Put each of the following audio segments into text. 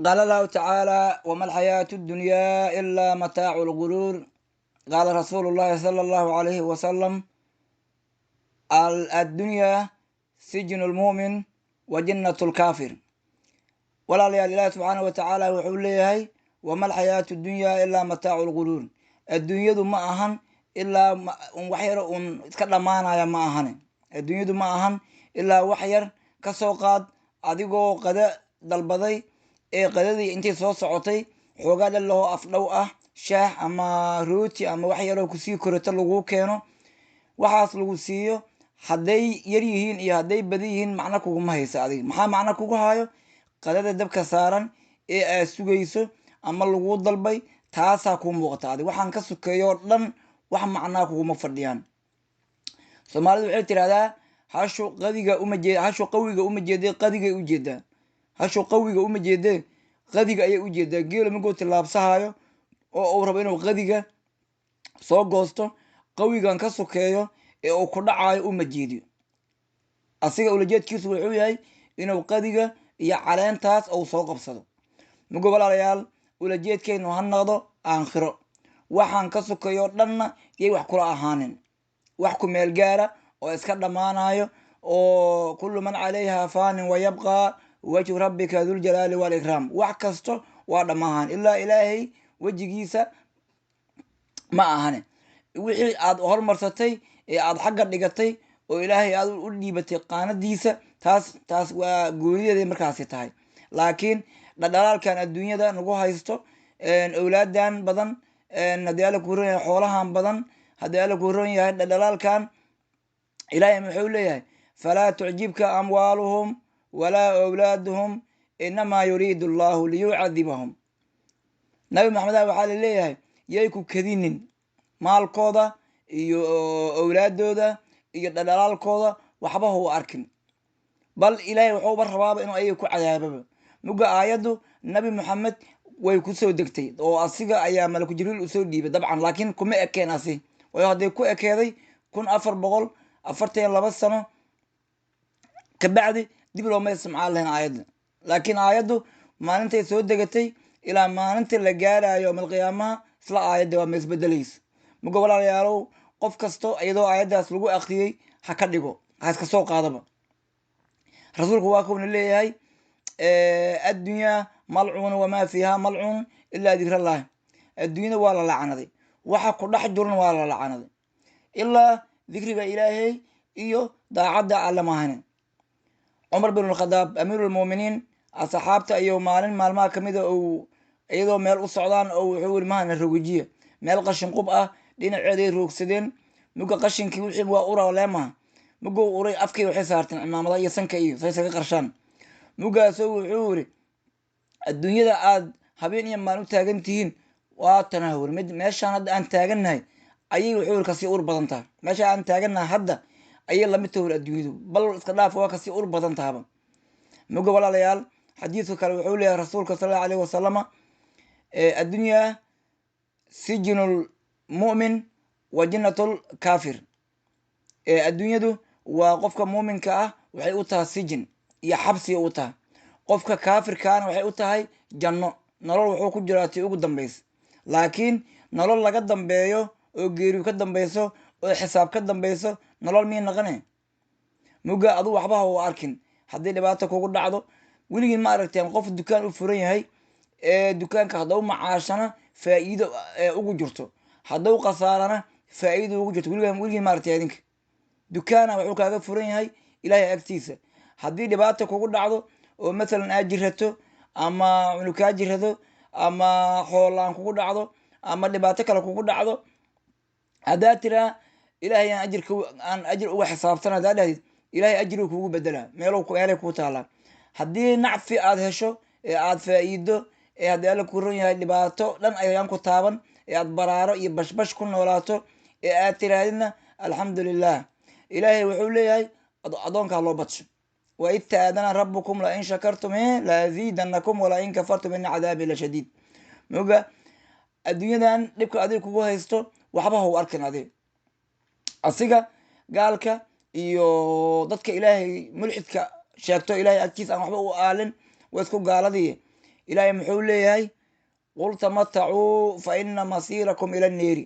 قال الله تعالى وما الحياة الدنيا إلا متاع الغرور. قال رسول الله صلى الله عليه وسلم الدنيا سجن المؤمن وجنة الكافر. ولا ليال الله سبحانه وتعالى وحول ليهي وما الحياة الدنيا إلا متاع الغرور. الدنيا دو ما أهن إلا وحير إتكلم معنا يا ما أهن. الدنيا دو ما أهن إلا وحير كسوقات أديكو قد dalbaday ee qadadii intii soo socotay xoogaa dhan lahoo afdhow ah shaah ama rooti ama wax yaroo kusii korata lagu keeno waxaas lagu siiyo hadday yar yihiin iyo hadday badan yihiin macno kuguma haysa adiga maxaa macno kugu hayo qadada dabka saaran ee aad sugayso ama lagu dalbay taasaa kuu muuqata adiga waxaan ka sukeeyo dhan wax macnaa kuguma fadhiyaan. Soomaalidu waxay tirahdaa hashu qawiga uma jeedee qadigay u jeedaa. hashu qawiga uma jeedee qadiga ayay u jeedaa. geelo magoo tillaabsahayo oo uu rabo inuu qadiga soo goosto qawigan ka sokeeyo ee uu ku dhacayo uma jeediyo. asiga ulajeedkiisu wuxuu yahay inuu qadiga iyo caleentaas uu soo qabsado. mago walaalayaal ulajeedkaynu ha noqdo aakhiro. waxaan ka sokeeyo dhanna yay wax kula ahaanin wax ku meel gaara oo iska dhammaanayo oo kullu man calayha faanin wayabqaa wajhu rabbika duljalaali walikraam. wax kasto waa dhamaahan ilaa ilaahay wejigiisa ma ahane. wixii aad hormarsatay ee aad xagga dhigatay oo ilaahay aad u dhiibatay qaanadiisa taas waa goonideeda markaasi tahay. laakiin dhadhalaalkan adduunyada nagu haysto awlaadan badan haddii alla ku ron yahay xoolahan badan haddii alla ku ron yahay dhadhalaalkan ilaahay muxuu leeyahay falaa tucjibka amwaaluhum walaa awlaaduhum inamaa yuriidu allahu liyucadibahum. nabi maxamed waxaa laleeyahay yay ku kadinin maalkooda iyo awlaadooda iyo dhadhalaalkooda waxba hau arkin bal ilaahay wuxuuba rabaaba inuu ayaga ku cadaababa. muga aayaddu nabi maxamed way kusoo degtay oo asiga ayaa malaku jibriil usoo dhiibay dabcan laakiin kuma ekeen asi waayo hadday ku ekeeday 1442 sano kabacdi dib looma isticmaal lahayn aayadda. laakiin aayaddu maalintay soo degatay ilaa maalinta la gaarayo yawmalqiyaamaha isla aayadda waa ma isbedelaysa. muga walaalayaalow qof kasto iyadoo aayaddaas lagu akriyey ha ka dhigo ha iska soo qaadaba. rasuulku waa kuuna leeyahay addunyaa malcuuna wamaa fiiha malcuun ilaa dikrallahi. adduunyada waa la lacanaday waxa ku dhex jiran waa la lacanaday ilaa dikriga ilaahay iyo daacadda alla maahanin. cumar bin alkhadaab amiirulmu'miniin asxaabta iyo maalin maalmaha kamid a iyadoo meel u socdaan oo wuxuu yiri mahana rogijiya meel qashin qub ah dhinaceeday roogsadeen. muga qashinkii wixii waa ura leemaha mugo uray afkay waxay saarteen cimaamada iyo sanka iyo saysaga qarshaan. mugaasoo wuxuu yiri adduunyada aad habeen iyo maalin u taagan tihiin waa tanahur mid meeshaan hadda aan taagannahay ayay wuxuu yiri kasii ur badan tahay. meesha aan taagannahay hadda ayay lamid tahur adduunyadu bal iska dhaaf waa kasii ur badan tahaba. muga walaalayaal xadiidka kale wuxuu leeyahay rasuulka sallallahu alayhi wasallam addunyaa sijnul mu'min wa jannatul kaafir. adduunyadu waa qofka muuminka ah waxay u tahay sijin iyo xabsi u tahay. qofka kaafirkaana waxay u tahay janno nolol wuxuu ku jiraa tii ugu dambaysa. laakiin nolol laga dambeeyo oo geeriyu ka dambayso oo xisaab ka dambayso nolol miyay naqane. muga adu waxba ha u arkin haddii dhibaato kugu dhacdo weligiin ma aragteen qof dukaan u furan yahay ee dukaanka haddau macaashana faa'iido ugu jirto haddau khasaarana faa'iido ugu jirto weligiin ma aragtay idinka. dukaana wuxuu kaaga furan yahay ilaahay agtiisa. haddii dhibaato kugu dhacdo oo masalan aad jirato ama cunug kaa jirado ama xoolaan kugu dhacdo ama dhibaato kale kugu dhacdo haddaad tiraa ilaahay aan ajir uga xisaabtan haddaad dhahdid ilaahay ajrigu kugu bedelaa meelay kuu taalaa. haddii nacfi aad hesho ee aad faa'iido ee haddii alla ku ron yahay dhibaato dhan ayaan ku taaban ee aad baraaro iyo bashbash ku noolaato ee aad tirahdidna alxamdulilah. ilaahay wuxuu leeyahay adoonkaa loo badsho waid taadana rabbukum lain shakartum laaziidanakum walain kafartum ina cadaabi lashadiid. moga adduunyadan dhibka adig kugu haysto waxba hau arkin adig asiga gaalka iyo dadka ilaahay mulxidka sheegto ilaahay agtiis aan waxba u aalin waa isku gaaladii ilaahay muxuu leeyahay qul tamatacuu fa ina masiirakum ila nneeri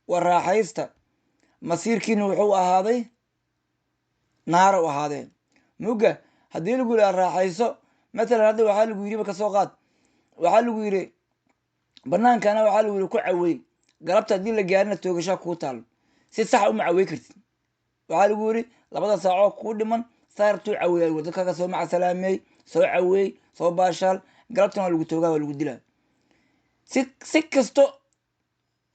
wa raaxaysta masiirkiina wuxuu ahaaday naara u ahaadeen muga haddii lagu yidhaha raaxayso matalan hadda waxaa lagu yidhi ba kasoo qaad waxaa lagu yidhi banaankana waxaa lagu yidhi ku cawey galabta haddii la gaarina toogashaa kuu taalo si saxa uma cawey kartid waxaa lagu yidhi labada saacoo kuu dhiman saartuu caweey dadkaaga soo macasalaameey soo caweey soo baashaal galabtana waa lagu toogaa waa lagu dilaa si kasto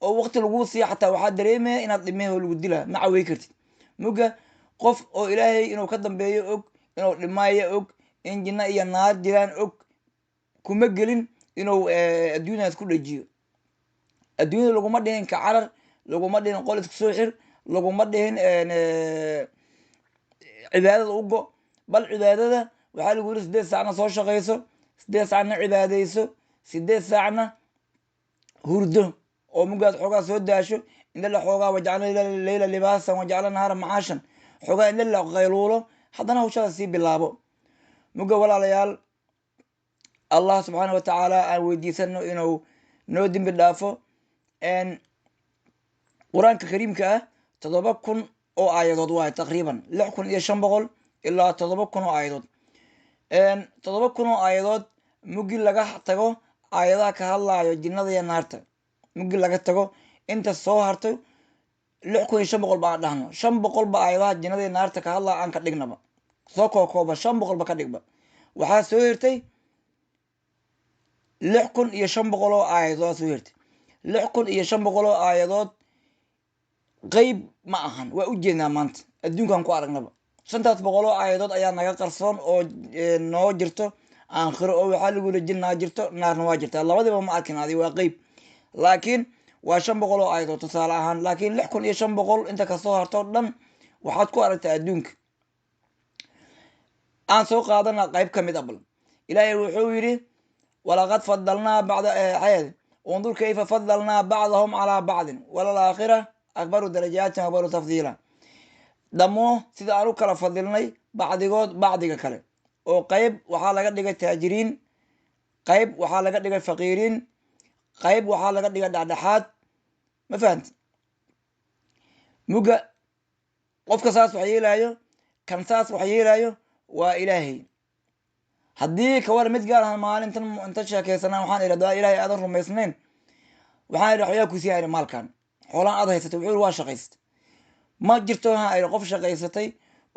oo waqti laguu siiya xataa waxaa dareemaya inaad dhimeen oo lagu dilaa ma cawey kartid muga qof oo ilaahay inuu ka dambeeyo og inuu dhimaayo og in jinno iyo naar jiraan og kuma gelin inuu adduunyaas ku dhajiyo adduunyada laguma dhihin ka carar laguma dhihin qol isku soo xir laguma dhihin cibaadada u go bal cibaadada waxaa lagu yiri 8 saacna soo shaqayso 8 saacna cibaadayso 8 saacna hurdo oo mugaad xoogaa soo daasho inda la xoogaa wajacalna leyla libaasan wajacalna nahaara macaashan xoogaa inda la qayluulo haddana hawshada sii bilaabo muga walaalayaal allah subxaana wa tacaala aan weydiisano inuu noo dembi dhaafo qur-aanka kariimka ah 7,000 oo aayadood waaye taqriiban 6,500 ilaa 7,000 oo aayadood 7,000 oo aayadood mugi laga tago aayadaha ka hadlaayo jinnada iyo naarta mugi laga tago inta soo harto 6,500 baan dhahno 500 ba aayadaha jinnada iyo naarta ka hadlaa aan ka dhignaba soo kookooba 500 ba ka dhigba waxaa soo hirtay 6,500 oo aayadood soo hirtay 6,500 oo aayadood qayb ma ahan waa u jeednaa maanta adduunkan ku aragnaba 500 oo aayadood ayaa naga qarsoon oo noo jirto aakhiro oo waxaa lagu yiri jinnaa jirto naarna waa jirtaa labadiba ma arkin adi waa qayb laakiin waa 500 oo aayadood tusaale ahaan laakiin 6,500 inta kasoo harto dhan waxaad ku aragtaa adduunka aan soo qaadana qayb ka mid ah bal ilaahay wuxuu yidhi walaqad fadalnaa bacda xayad undur kayfa fadalnaa bacdahum calaa bacdin walalaakhira akbaru darajaatin akbaru tafdiila dhammo sida aan u kala fadilnay bacdigood bacdiga kale oo qayb waxaa laga dhigay taajiriin qayb waxaa laga dhigay faqiiriin qayb waxaa laga dhigay dhexdhexaad ma fahanti muga qofka saas wax yeelaayo kan saas wax yeelaayo waa ilaahay haddii kawar mid gaar ahaan maalintan inta sheekaysanaa waxaan idhahdaa ilaahay aadan rumaysnayn waxaan idhi waxyaa kusii hayri maalkan xoolaan aad haysatay wuxuu waa shaqaysatay ma jirto ha ayri qof shaqaysatay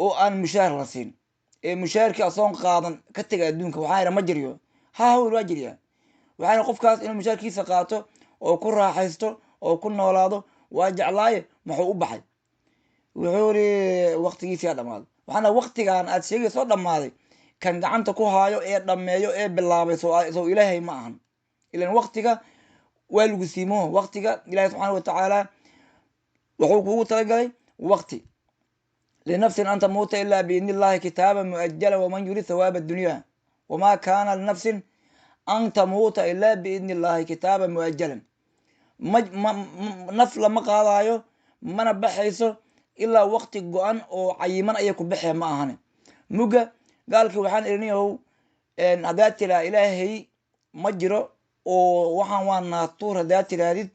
oo aan mushaar la siin ee mushaarkii asoon qaadan ka tega adduunka waxaan idhi ma jiryo ha hawl waa jiryaa waxaan idhi qofkaas inuu mushaarkiisa qaato oo ku raaxaysto oo ku noolaado waa jeclaaye muxuu u baxay wuxuu yidhi waqtigiisiyaa dhammaaday waxaana waqtigan aad sheegaysoo dhammaaday kan gacanta ku haayo ee dhammeeyo ee bilaabay soo ilaahay ma ahan ilan waqtiga waa lagu siimo waqtiga ilaahay subxaana wa tacaala wuxuu kugu talagalay waqti linafsin an tamuuta ilaa biidni illahi kitaaban muajala waman yurid thawaaba addunya wamaa kaana linafsin an tamuuta ilaa biidni illahi kitaaban muajalan naf lama qaadaayo mana baxayso ilaa waqti go-an oo cayiman ayay ku baxeen ma ahane muga gaalkii waxaan irinayow haddaad tiraa ilaahay ma jiro oo waxaan waa naatuur haddaad tiraadid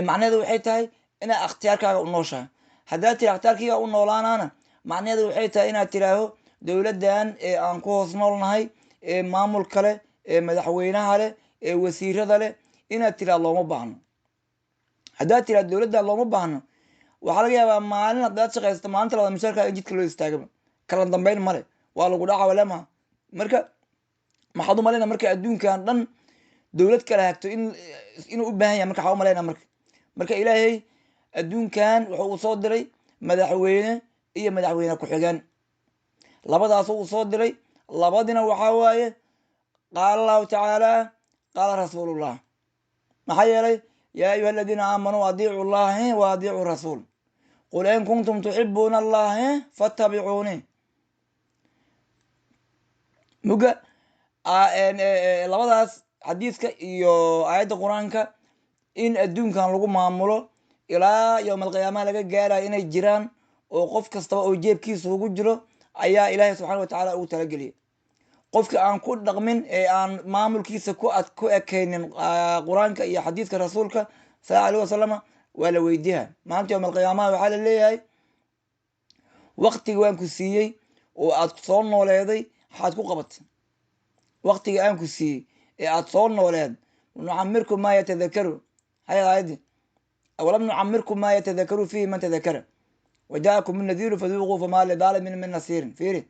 macnaheedu waxay tahay inaad akhtiyaarkaaga u nooshahay haddaad tira akhtiyaarkiiga u noolaanaana macnaheedu waxay tahay inaad tiraaho dowladdan ee aan ku hoos noolnahay ee maamulka leh ee madaxweynaha leh ee wasiirada leh inaad tiraa looma baahno haddaad tiraa dowladdan looma baahno waxaa laga yaabaa maalin haddaad shaqaysato maalinta labada mushaarkaaga jidka loo istaagaba kala dambeyn male waa lagu dhaca walema marka maxaad u malayna marka adduunkan dhan dowlad kala hagto inuu u baahan yahay marka waxaa u malayna marka ilaahay adduunkan wuxuu u soo diray madaxweyne iyo madaxweyne ku-xigeen labadaas uu soo diray labadina waxaa waaye qaala allahu tacaala qaala rasuulullah maxaa yeelay yaa ayuha aladiina aamanuu adiicu llahi wa adiicu rasuul qul in kuntum tuxibuuna allahi fattabicuuni muga labadaas xadiiska iyo aayadda qur-aanka in adduunkan lagu maamulo ilaa yowma alqiyaamaha laga gaarayo inay jiraan oo qof kastaba oo jeebkiisa ugu jiro ayaa ilaahay subxana wa tacaala ugu talageliyay qofkii aan ku dhaqmin ee aan maamulkiisa ku ekaynin qur-aanka iyo xadiidka rasuulka sallallahu alayhi wasalam waa la weydiiha maalinta yowm alqiyaamaha waxaa la leeyahay waqtigi waan ku siiyey oo aad soo nooleeday waxaad ku qabatay waqtigi aan ku siiyey ee aad soo nooleed nucamirkum maa yatadakaru hay aayaddi awalam nucamirkum maa yatadakaru fiihi man tadakara wajaakum النذير فذوقوا فما للظالمين من نصير fiiri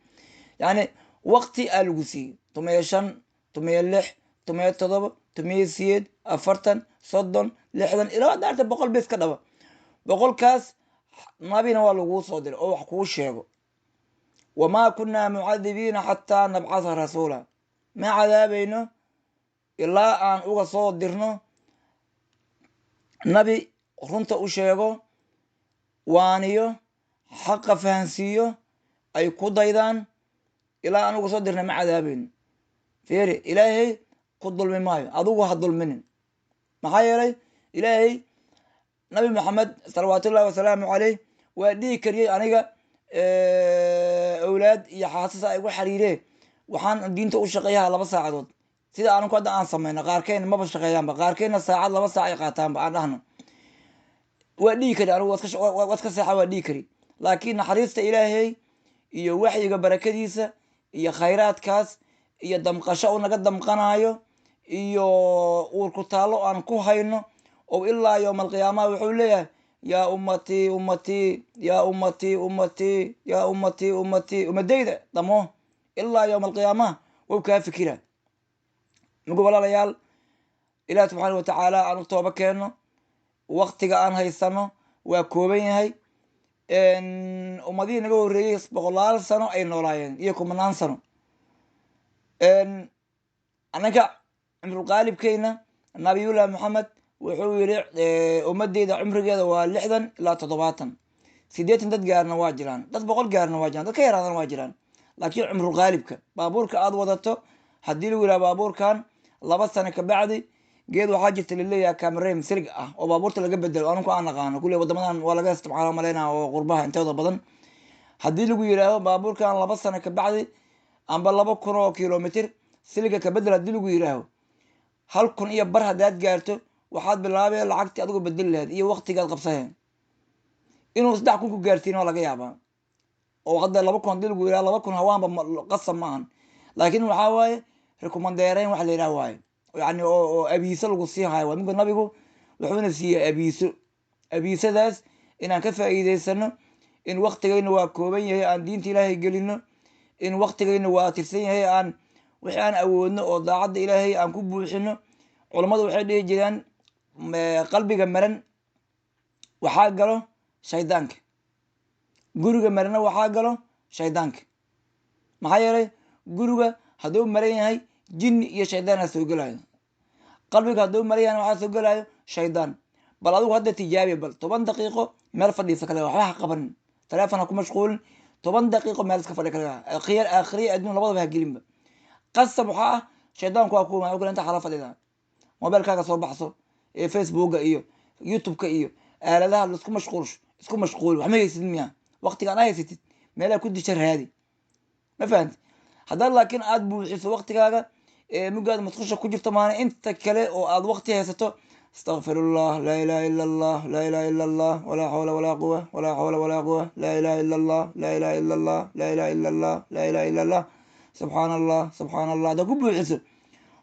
yani waqti aa lagu siiyey 15 16 17 18 40 30 60 ilaa daarta 100 bes ka dhaba 100kaas nabina waa lagu soo diray oo wax kuu sheego wamaa kunaa mucadibiina xataa nabcatha rasuula ma cadaabayno ilaa aan uga soo dirno nabi runta u sheego waaniyo xaqa fahansiiyo ay ku daydaan ilaa aan uga soo dirna ma cadaabayno fiiri ilaahay ku dulmi maayo adigu ha dulminin maxaa yeelay ilaahay nabi maxamed salawaatullahi wasalaamu caleyh waa dhihi kariyey aniga awlaad iyo xaasasa ay gu xariireen waxaan diinta u shaqeeyaha 2 saacadood sida anku hadda aan samayno qaarkeen maba shaqeeyaanba qaarkeena saacad 2 saac ay qaataanba aan dhahno waa dhihi kari anigu waad ka seexa waa dhihi kari laakiin naxariista ilaahay iyo waxyiga barakadiisa iyo khayraadkaas iyo damqasho uu naga damqanayo iyo uurku taalo aan ku hayno oo ilaa yowm alqiyaamaha wuxuu leeyahay yaa ummatii ummatii yaa ummatii ummatii yaa ummatii ummatii ummadayda dhamo ilaa yowm alqiyaamaha wuu kaa fikira nugu walaalayaal ilaah subxaana watacaala aan u tooba keenno waqtiga aan haysano waa kooban yahay ummadihii naga horreeyey 100 sano ay noolaayeen iyo 10 sano annaga cumrulqaalibkeyna nabiyullah maxamed wuxuu yiri ummadeyda cumrigeeda waa 60 ilaa 70 80 dad gaarna waa jiraan dad 100 gaarna waa jiraan dad ka yaraadana waa jiraan laakiin cumrulqaalibka baabuurka aad wadato haddii lagu yidhaha baabuurkan 2 sano ka bacdi geed waxaa jirta laleeyahay cameram silig ah oo baabuurta laga bedelo anku aan naqaano kulle wadamadan waa laga isticmaalo malaynaa oo qurbaha intooda badan haddii lagu yidhaaho baabuurkan 2 sano ka bacdi amba 2,000 kilomitr siliga ka bedel haddii lagu yidhaaho 1,000 iyo bar haddaad gaarto waxaad bilaabee lacagtii adigu bedeli lahayd iyo waqtigaad qabsaheen inuu 3,000 ku gaartiin waa laga yaabaa oo hadda 2,000 haddii lagu yidhaho 2,000 hawaanba qasab maahan laakiin waxaa waaye rekomandeereyn wax la yidhaha waaye يعني oo abiiso lagu sii hayo waa nabigu wuxuuna siiyay abiisadaas inaan ka faa'iideysano in waqtigayna waa kooban yahay aan diinta ilaahay gelino in waqtigayna waa tirsan yahay aan wixii aan awoodno oo daacadda ilaahay aan ku buuxino culimadu waxay dhihi jireen qalbiga maran waxaa galo shaydaanka guriga marana waxaa galo shaydaanka maxaa yeelay guriga hadduu maran yahay jinni iyo shaydaan soo galayo qalbiga hadduu marayaan waxaa soo galayo shaydaan bal adigu hadda tijaabi bal 10 daqiiqo meel fadhiisa kale waxba ha qaban telefoon ha ku mashquulin 10 daqiiqo meel iska fadhi kale akhriya adduun labadaba ha gelinba qasab waxaa ah shaydaanku waa kuuma ogola inta xala fadhida mobilkaaga soo baxso ee facebooka iyo youtube-ka iyo aaladaha isku mashquul wax ma haysid miya waqtiga aan haysatid meelaha ku disha raadi ma fahanti haddaad laakiin aad buuxiso waqtigaaga mugaad masqusha ku jirto maana inta kale oo aad waqti haysato astaghfirullah laa ilaha illa allah laa ilaha illa allah walaa xawla walaa quwa walaa xawla walaa quwa laa ilaha illa allah laa ilaha illa allah laa ilaha illa allah laa ilaha illa allah subxaana allah haddaad ku buuxiso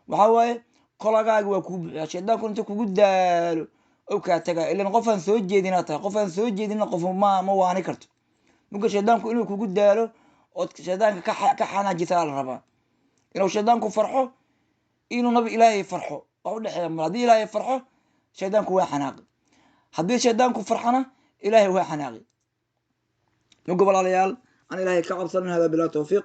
waxaa waaye kolagaaga waa kuu buuxiya shaydaanku inta kugu daalo oo kaa tagaa ilan qofaan soo jeedinaa tahay qofaan soo jeedina qof ma waani karto muga shaydaanku inuu kugu daalo ood shaydaanka ka xanaajisaa la rabaa inuu shaydaanku farxo inuu nabi ilaahay farxo wax u dhexeeya mar haddii ilaahay farxo shaydaanku waa xanaaqi haddii shaydaanku farxana ilaahay waa xanaaqi muga walaalayaal aan ilaahay ka cabsanin hada bilaa tawfiiq